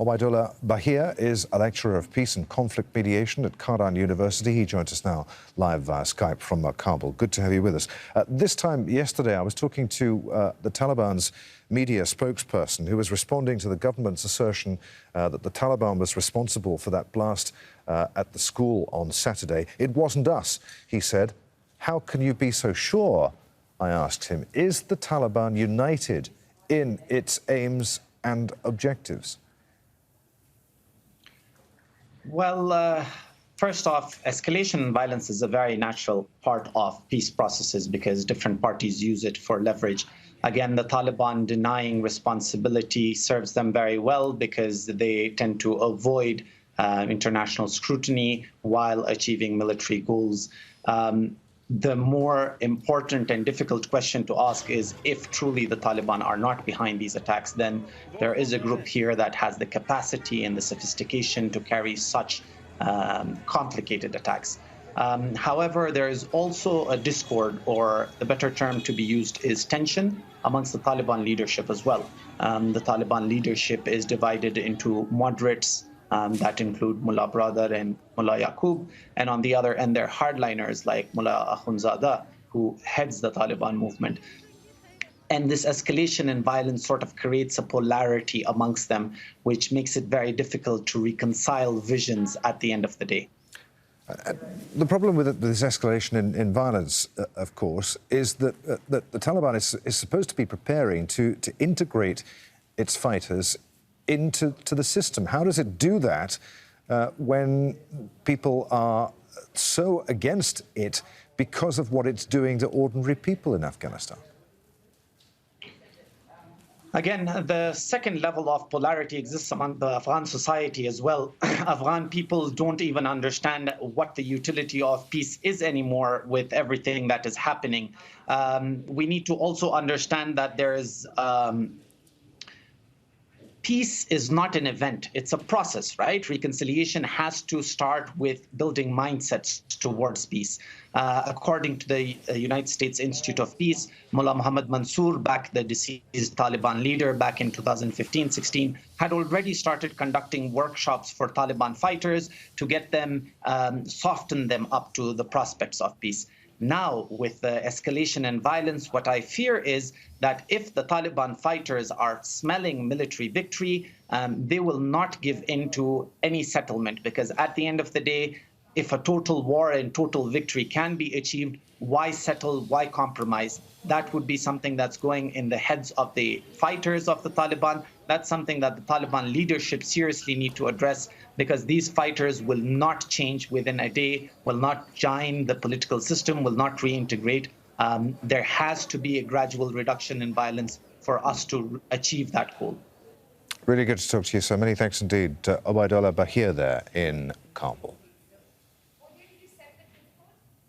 Obaidullah Bahir is a lecturer of peace and conflict mediation at Cardan University. He joins us now live via Skype from Kabul. Good to have you with us. This time yesterday, I was talking to the Taliban's media spokesperson who was responding to the government's assertion that the Taliban was responsible for that blast at the school on Saturday. It wasn't us, he said. How can you be so sure? I asked him. Is the Taliban united in its aims and objectives? Well, first off, escalation and violence is a very natural part of peace processes because different parties use it for leverage. Again, the Taliban denying responsibility serves them very well because they tend to avoid international scrutiny while achieving military goals. The more important and difficult question to ask is if truly the Taliban are not behind these attacks, then there is a group here that has the capacity and the sophistication to carry such complicated attacks. However, there is also a discord, or the better term to be used is tension, amongst the Taliban leadership as well. The Taliban leadership is divided into moderates, that include Mullah Brother and Mullah Yaqub, and on the other end, they're hardliners like Mullah Akhundzada, who heads the Taliban movement. And this escalation and violence sort of creates a polarity amongst them, which makes it very difficult to reconcile visions at the end of the day. The problem with this escalation in violence, of course, is that the Taliban is supposed to be preparing to integrate its fighters into the system. How does it do that when people are so against it because of what it's doing to ordinary people in Afghanistan? Again, the second level of polarity exists among the Afghan society as well. Afghan people don't even understand what the utility of peace is anymore with everything that is happening. We need to also understand that there is peace is not an event, it's a process, right? Reconciliation has to start with building mindsets towards peace. According to the United States Institute of Peace, Mullah Muhammad Mansour, the deceased Taliban leader back in 2015-16, had already started conducting workshops for Taliban fighters to get them, soften them up to the prospects of peace. Now, with the escalation and violence, what I fear is that if the Taliban fighters are smelling military victory, they will not give in to any settlement, because at the end of the day, if a total war and total victory can be achieved, why settle, why compromise? That would be something that's going in the heads of the fighters of the Taliban. That's something that the Taliban leadership seriously need to address, because these fighters will not change within a day, will not join the political system, will not reintegrate. There has to be a gradual reduction in violence for us to achieve that goal. Really good to talk to you, sir. Many thanks indeed. Obaidullah Bahir there in Kabul.